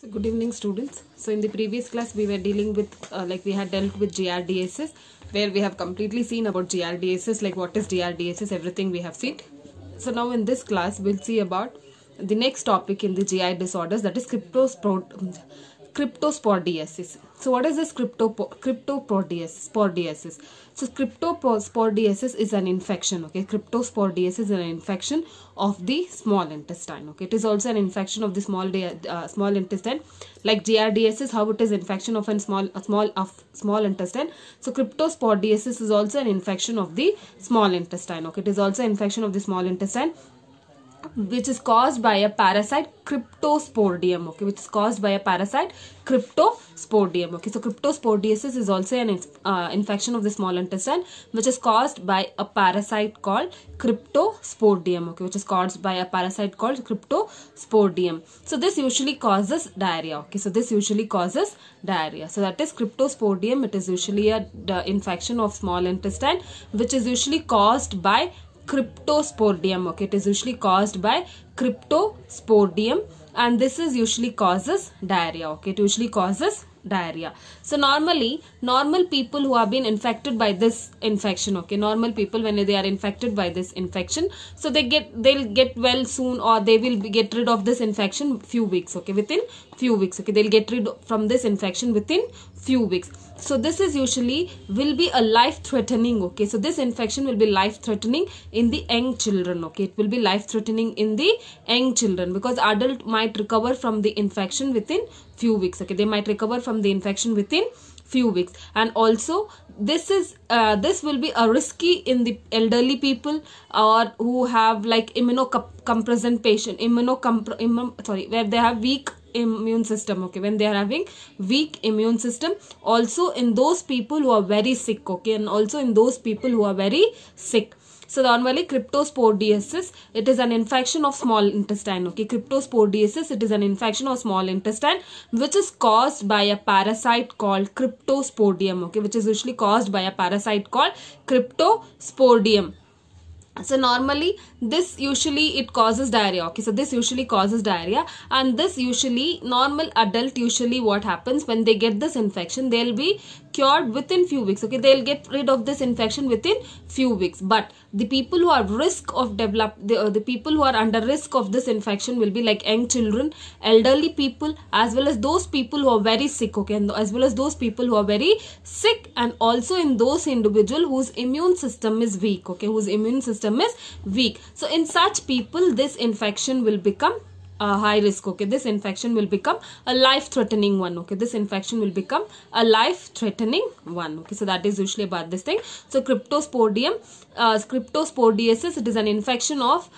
So good evening students. So in the previous class we were dealing with we had dealt with GRDSS, where we have completely seen about GRDSS, like what is GRDSS, everything we have seen. So now in this class we'll see about the next topic in the GI disorders, that is cryptosporidiasis. So what is this cryptosporidiasis? So cryptosporidiasis is an infection, okay? Cryptosporidiasis is an infection of the small intestine, okay? It is also an infection of the small intestine, like GRDSS, how it is infection of a small intestine. So cryptosporidiasis is also an infection of the small intestine, okay? It is also an infection of the small intestine, which is caused by a parasite Cryptosporidium, okay, which is caused by a parasite Cryptosporidium, okay. So cryptosporidiasis is also an infection of the small intestine, which is caused by a parasite called Cryptosporidium, okay, which is caused by a parasite called Cryptosporidium. So this usually causes diarrhea, okay. So this usually causes diarrhea. So that is Cryptosporidium. It is usually the infection of small intestine, which is usually caused by Cryptosporidium, okay. It is usually caused by Cryptosporidium, and this is usually causes diarrhea, okay. It usually causes diarrhea. So normal people who have been infected by this infection, okay, normal people, when they are infected by this infection, so they'll get well soon, or they will get rid of this infection few weeks, okay, within few weeks, okay. They'll get rid from this infection within few weeks. So this is usually will be a life-threatening, okay. So this infection will be life-threatening in the young children, okay. It will be life-threatening in the young children, because adult might recover from the infection within few weeks, okay. They might recover from the infection within few weeks. And also this will be a risky in the elderly people, or who have like immunocompromised patient, where they have weak immune system, okay, when they are having weak immune system. Also in those people who are very sick, okay, and also in those people who are very sick. So normally cryptosporidiasis, it is an infection of small intestine, okay. Cryptosporidiasis, it is an infection of small intestine, which is caused by a parasite called Cryptosporidium, okay, which is usually caused by a parasite called Cryptosporidium. So normally this usually it causes diarrhea, okay. So this usually causes diarrhea, and this usually normal adult, usually what happens when they get this infection, they'll be cured within few weeks, okay. They'll get rid of this infection within few weeks. But the people who are risk of the people who are under risk of this infection will be like young children, elderly people, as well as those people who are very sick, okay, and as well as those people who are very sick, and also in those individual whose immune system is weak, okay, whose immune system is weak. So in such people, this infection will become a high risk, okay. This infection will become a life-threatening one, okay. This infection will become a life-threatening one, okay. So that is usually about this thing. So cryptosporidiasis, it is an infection of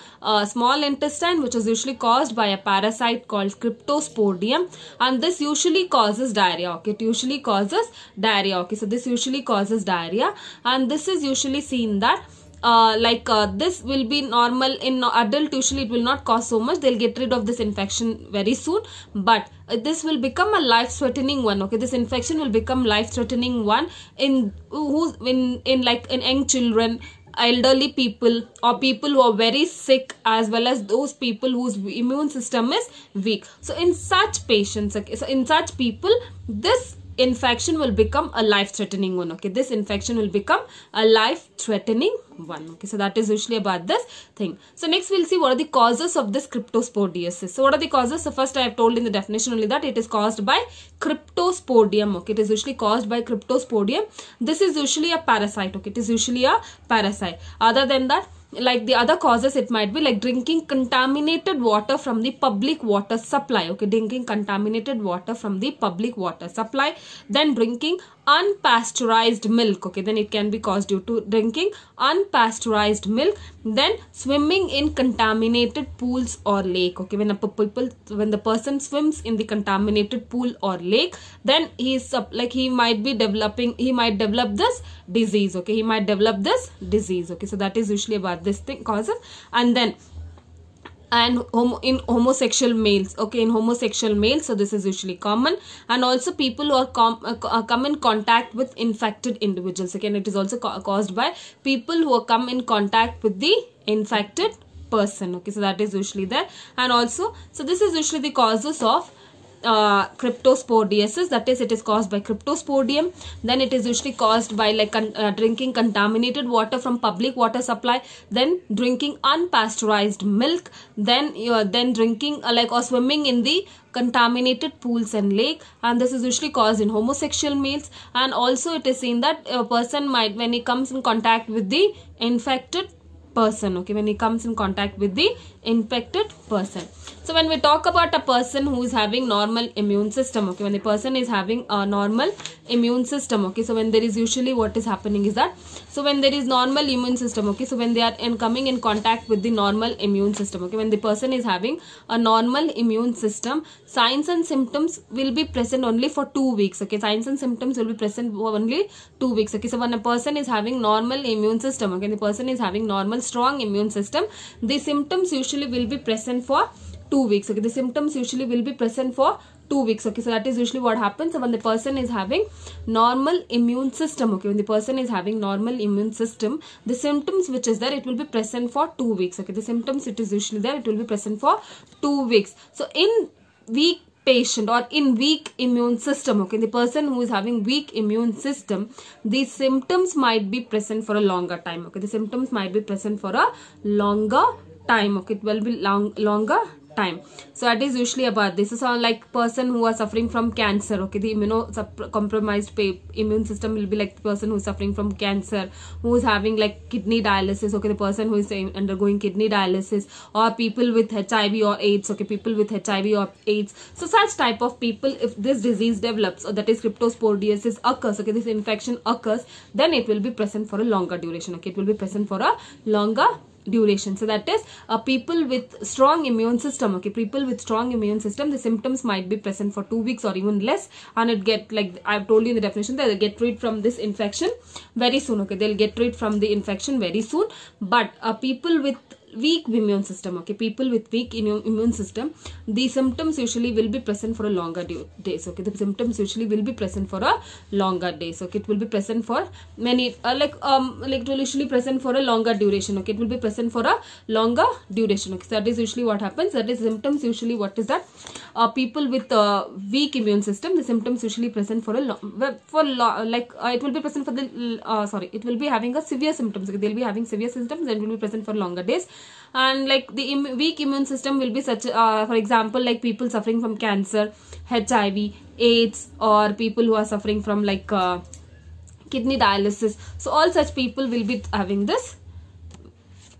small intestine, which is usually caused by a parasite called Cryptosporidium, and this usually causes diarrhea, okay. It usually causes diarrhea, okay. So this usually causes diarrhea, and this is usually seen that this will be normal in adult. Usually it will not cause so much, they'll get rid of this infection very soon, but this will become a life-threatening one, okay. This infection will become life-threatening one in young children, elderly people, or people who are very sick, as well as those people whose immune system is weak. So in such patients, okay, so in such people, this infection will become a life-threatening one, okay. This infection will become a life-threatening one, okay. So that is usually about this thing. So next we'll see what are the causes of this cryptosporidiasis. So what are the causes? So first I have told in the definition only that it is caused by Cryptosporidium, okay. It is usually caused by Cryptosporidium. This is usually a parasite, okay. It is usually a parasite. Other than that, like the other causes, it might be like drinking contaminated water from the public water supply, okay. Drinking contaminated water from the public water supply. Then drinking unpasteurized milk, okay. Then it can be caused due to drinking unpasteurized milk. Then swimming in contaminated pools or lake, okay. When the person swims in the contaminated pool or lake, then he might develop this disease, okay. He might develop this disease, okay. So that is usually about this thing causes. And then in homosexual males, okay, in homosexual males, so this is usually common. And also people who are come in contact with infected individuals, again it is also caused by people who are come in contact with the infected person, okay. So that is usually there. And also, so this is usually the causes of cryptosporidiasis, that is it is caused by cryptosporidium. Then it is usually caused by like drinking contaminated water from public water supply, then drinking unpasteurized milk, then drinking like or swimming in the contaminated pools and lake, and this is usually caused in homosexual males. And also it is seen that a person might, when he comes in contact with the infected person, okay, when he comes in contact with the infected person. So when we talk about a person who is having normal immune system, okay, when the person is having a normal immune system, okay, so when there is usually what is happening is that, so when there is normal immune system, okay, so when they are coming in contact with the normal immune system, okay, when the person is having a normal immune system, signs and symptoms will be present only for 2 weeks, okay, signs and symptoms will be present for only 2 weeks, okay. So when a person is having normal immune system, okay, the person is having normal strong immune system, the symptoms usually will be present for 2 weeks, okay, the symptoms usually will be present for 2 weeks, okay. So that is usually what happens. So when the person is having normal immune system, okay, when the person is having normal immune system, the symptoms which is there, it will be present for 2 weeks, okay, the symptoms it is usually there, it will be present for 2 weeks. So in weak patient or in weak immune system, okay, the person who is having weak immune system, these symptoms might be present for a longer time, okay, the symptoms might be present for a longer time, okay, it will be longer time. So that is usually about this. So like person who are suffering from cancer, okay, the immunocompromised immune system will be like the person who is suffering from cancer, who is having like kidney dialysis, okay, the person who is undergoing kidney dialysis, or people with HIV or AIDS, okay, people with HIV or AIDS. So such type of people, if this disease develops, or that is cryptosporidiasis occurs, okay, this infection occurs, then it will be present for a longer duration, okay, it will be present for a longer duration. So that is people with strong immune system, okay, people with strong immune system, the symptoms might be present for 2 weeks or even less, and it get, like I've told you in the definition, that they'll get rid from this infection very soon, okay, they'll get rid from the infection very soon. But people with weak immune system, okay, people with weak immune system, the symptoms usually will be present for a longer days, okay, the symptoms usually will be present for a longer days, okay, it will be present for many it will usually present for a longer duration, okay, it will be present for a longer duration, okay. So that is usually what happens, that is symptoms usually what is that, people with weak immune system, the symptoms usually present for a it will be present for the it will be having a severe symptoms, okay, they'll be having severe symptoms and will be present for longer days. And like the weak immune system will be such, for example, like people suffering from cancer, HIV, AIDS, or people who are suffering from like kidney dialysis. So all such people will be having this,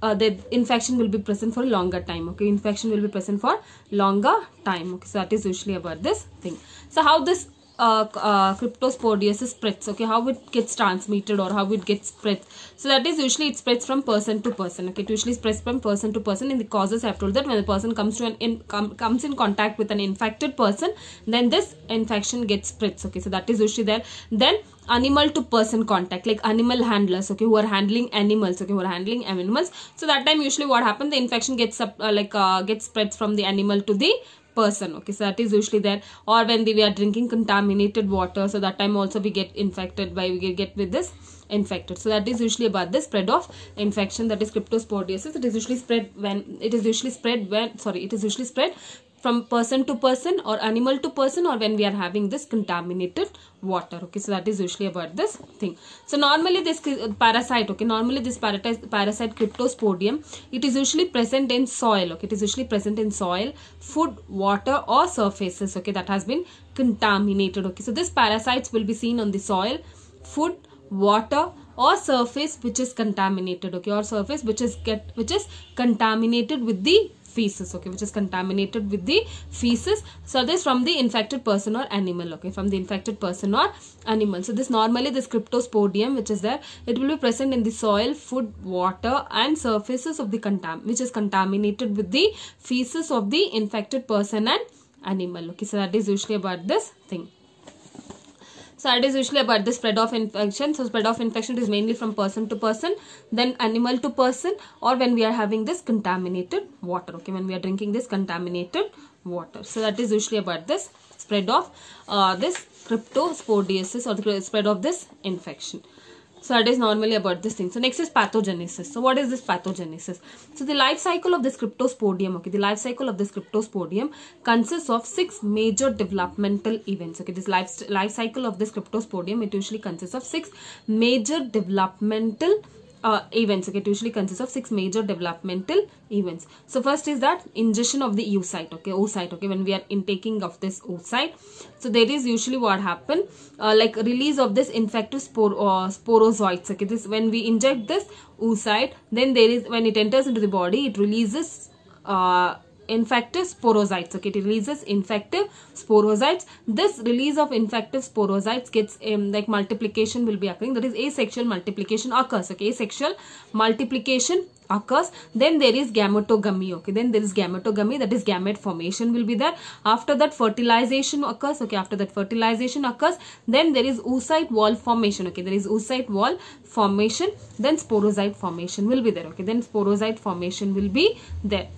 the infection will be present for a longer time, okay, infection will be present for longer time, okay. So that is usually about this thing. So how this cryptosporidiasis spreads, okay, how it gets transmitted or how it gets spread. So that is usually it spreads from person to person, okay, it usually spreads from person to person. In the causes I have told that when the person comes to comes in contact with an infected person, then this infection gets spreads, okay. So that is usually there. Then animal to person contact, like animal handlers, okay, who are handling animals, okay, who are handling animals. So that time usually what happens, the infection gets gets spreads from the animal to the person, okay. So that is usually there. Or when we are drinking contaminated water, so that time also we get infected by, we get with this infected. So that is usually about the spread of infection, that is cryptosporidiasis. It is usually spread from person to person or animal to person, or when we are having this contaminated water, okay. So that is usually about this thing. So normally this parasite, okay, normally this parasite cryptosporidium, it is usually present in soil, okay, it is usually present in soil, food, water, or surfaces, okay, that has been contaminated, okay. So these parasites will be seen on the soil, food, water, or surface which is contaminated, okay, or surface which is contaminated with the feces, okay, which is contaminated with the feces. So this from the infected person or animal, okay, from the infected person or animal. So this normally this cryptosporidium which is there, it will be present in the soil, food, water, and surfaces of the which is contaminated with the feces of the infected person and animal, okay. So that is usually about this thing. So that is usually about the spread of infection. So spread of infection is mainly from person to person, then animal to person, or when we are having this contaminated water, okay, when we are drinking this contaminated water. So that is usually about this spread of this cryptosporidiasis, or the spread of this infection. So that is normally about this thing. So next is pathogenesis. So what is this pathogenesis? So the life cycle of this Cryptosporidium, okay, the life cycle of this Cryptosporidium consists of 6 major developmental events. Okay, this life cycle of this Cryptosporidium, it usually consists of 6 major developmental events. Okay, it usually consists of 6 major developmental events. So first is that ingestion of the oocyte. Okay, oocyte. Okay, when we are intaking of this oocyte, so there is usually what happen, like release of this infective sporozoites. Okay, this when we inject this oocyte, then there is, when it enters into the body, it releases infective sporozoites. Okay, it releases infective sporozoites. This release of infective sporozoites gets like multiplication will be occurring, that is asexual multiplication occurs. Okay, asexual multiplication occurs. Then there is gametogamy. Okay, then there is gametogamy, that is gamete formation will be there. After that fertilization occurs. Okay, after that fertilization occurs, then there is oocyte wall formation. Okay, there is oocyte wall formation, then sporozoite formation will be there. Okay, then sporozoite formation will be there.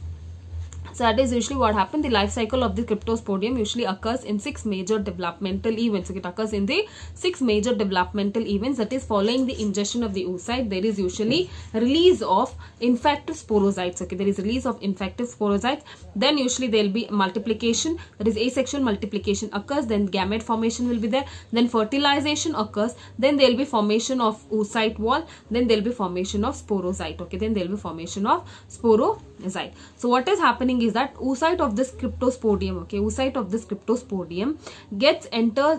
So that is usually what happened. The life cycle of the Cryptosporidium usually occurs in 6 major developmental events. Okay, it occurs in the 6 major developmental events. That is, following the ingestion of the oocyte, there is usually release of infective sporozoites. Okay, there is release of infective sporozoites. Then usually there will be multiplication, that is asexual multiplication occurs. Then gamete formation will be there. Then fertilization occurs. Then there will be formation of oocyte wall. Then there will be formation of sporozoite. Okay, then there will be formation of sporozoite. So what is happening is that oocyte of this Cryptosporidium, okay, oocyte of this Cryptosporidium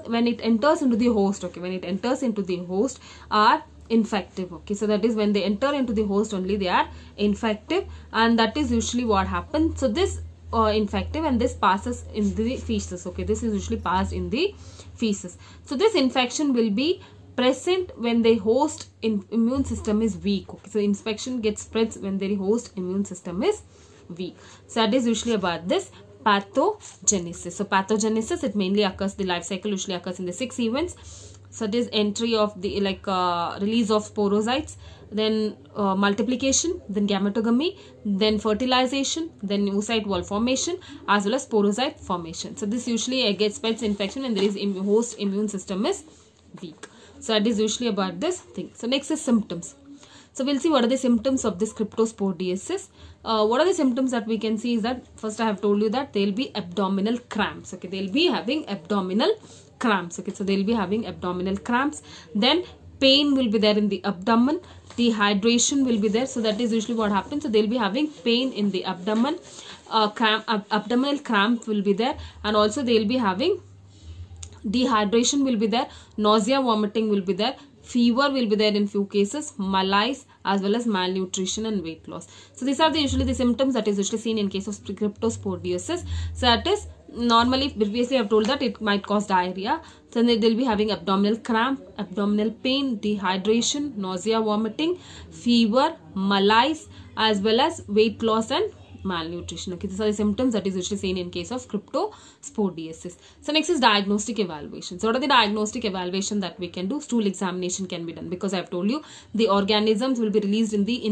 when it enters into the host, okay, when it enters into the host are infective. Okay, so that is when they enter into the host only they are infective, and that is usually what happens. So this infective, and this passes in the feces. Okay, this is usually passed in the feces. So this infection will be present when the host immune system is weak. Okay, so infection gets spreads when the host immune system is weak. So that is usually about this pathogenesis. So pathogenesis, it mainly occurs, the life cycle usually occurs in the 6 events. So it is entry of the release of sporozoites, then multiplication, then gametogamy, then fertilization, then oocyte wall formation, as well as sporozoite formation. So this usually gets spreads infection and there is host immune system is weak. So that is usually about this thing. So next is symptoms. So we'll see what are the symptoms of this cryptosporidiasis. What are the symptoms that we can see is that, first I have told you that there will be abdominal cramps. Okay, they will be having abdominal cramps. Okay, so they will be having abdominal cramps. Then pain will be there in the abdomen. Dehydration will be there. So that is usually what happens. So they will be having pain in the abdomen. Abdominal cramp will be there, and also they will be having dehydration will be there. Nausea, vomiting will be there. Fever will be there in few cases, malaise, as well as malnutrition and weight loss. So these are usually the symptoms that is usually seen in case of cryptosporidiasis. So that is, normally previously I have told that it might cause diarrhea. So they will be having abdominal cramp, abdominal pain, dehydration, nausea, vomiting, fever, malaise, as well as weight loss and malnutrition. Okay, these are the symptoms that is usually seen in case of cryptosporidiasis. So next is diagnostic evaluation. So what are the diagnostic evaluation that we can do? Stool examination can be done, because I have told you the organisms will be released in the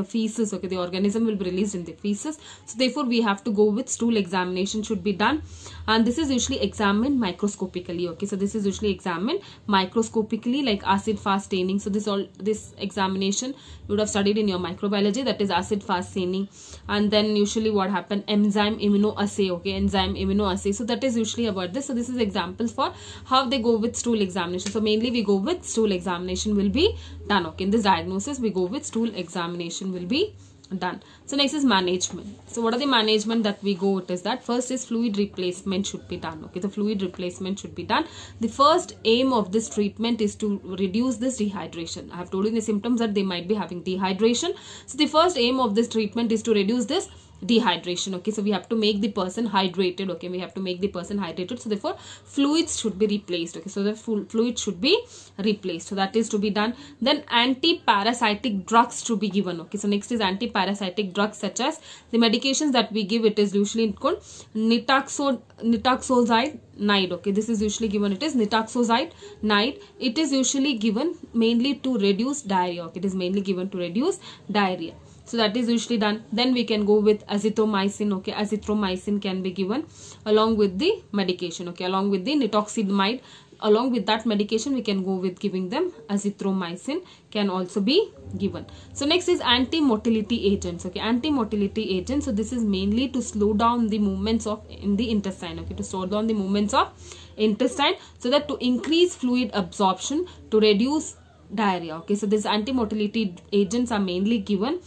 feces. Okay, the organism will be released in the feces. So therefore we have to go with stool examination should be done, and this is usually examined microscopically. Okay, so this is usually examined microscopically, like acid-fast staining. So this examination you would have studied in your microbiology, that is acid-fast staining. And then usually what happen, enzyme immunoassay. Okay, enzyme immunoassay. So that is usually about this. So this is examples for how they go with stool examination. So mainly we go with stool examination will be done. Okay, in this diagnosis we go with stool examination will be done. So next is management. So what are the management that we go with is that, first is fluid replacement should be done. Okay, the fluid replacement should be done. The first aim of this treatment is to reduce this dehydration. I have told you the symptoms that they might be having dehydration. So the first aim of this treatment is to reduce this dehydration. Okay, so we have to make the person hydrated. Okay, we have to make the person hydrated. So therefore fluids should be replaced. Okay, so the fluid should be replaced. So that is to be done. Then anti-parasitic drugs to be given. Okay, so next is anti-parasitic drugs, such as the medications that we give, it is usually called nitaxoxide nide. Okay, this is usually given, it is nitaxoxide nide. It is usually given mainly to reduce diarrhea. Okay, it is mainly given to reduce diarrhea. So that is usually done. Then we can go with azithromycin. Okay, azithromycin can be given along with the medication. Okay, along with the nitaxoxide along with that medication we can go with giving them azithromycin can also be given. So next is anti-motility agents. Okay, anti-motility agents. So this is mainly to slow down the movements of in the intestine. Okay, to slow down the movements of intestine, so that to increase fluid absorption, to reduce diarrhea. Okay, so these anti-motility agents are mainly given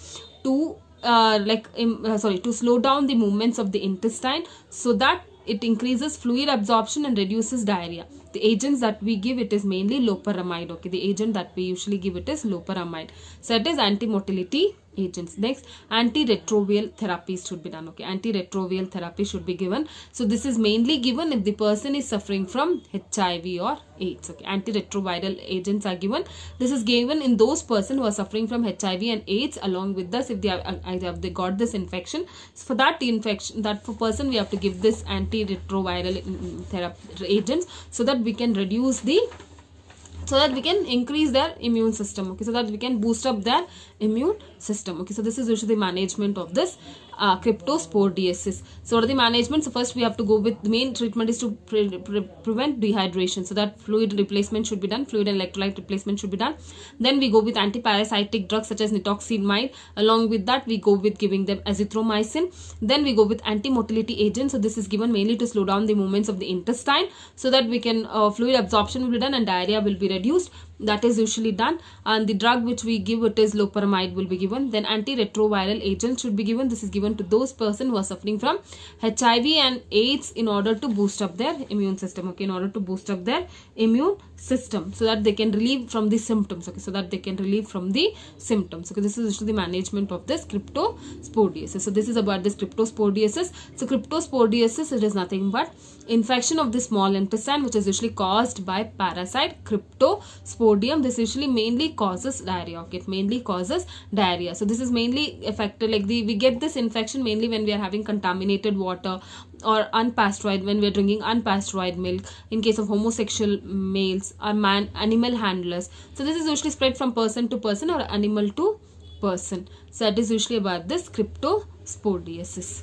to to slow down the movements of the intestine, so that it increases fluid absorption and reduces diarrhea. The agents that we give, it is mainly loperamide. Okay, the agent that we usually give it is loperamide. So it is anti-motility agents. Next, antiretroviral therapies should be done. Okay, antiretroviral therapy should be given. So this is mainly given if the person is suffering from HIV or AIDS. Okay, antiretroviral agents are given. This is given in those person who are suffering from HIV and AIDS, along with this if they got this infection. So for that infection, that for person we have to give this antiretroviral therapy agents, so that we can reduce the, so that we can increase their immune system. Okay, so that we can boost up their immune system. Okay, so this is usually the management of this cryptosporidiasis. So what are the management? So first we have to go with, the main treatment is to prevent dehydration, so that fluid replacement should be done, fluid and electrolyte replacement should be done. Then we go with antiparasitic drugs such as nitoxinamide. Along with that we go with giving them azithromycin. Then we go with anti-motility agents. So this is given mainly to slow down the movements of the intestine, so that we can fluid absorption will be done and diarrhea will be reduced. That is usually done. And the drug which we give, it is loperamide will be given. Then antiretroviral agents should be given. This is given to those person who are suffering from HIV and AIDS in order to boost up their immune system. Okay, in order to boost up their immune system, so that they can relieve from the symptoms. Okay, so that they can relieve from the symptoms. Okay, this is usually the management of this cryptosporidiasis. So this is about this cryptosporidiasis. So cryptosporidiasis, it is nothing but infection of the small intestine, which is usually caused by parasite Cryptosporidium. This usually mainly causes diarrhea. Okay, it mainly causes diarrhea. So this is mainly affected, like we get this infection mainly when we are having contaminated water or unpasteurized, when we are drinking unpasteurized milk, in case of homosexual males or animal handlers. So this is usually spread from person to person or animal to person. So that is usually about this cryptosporidiasis.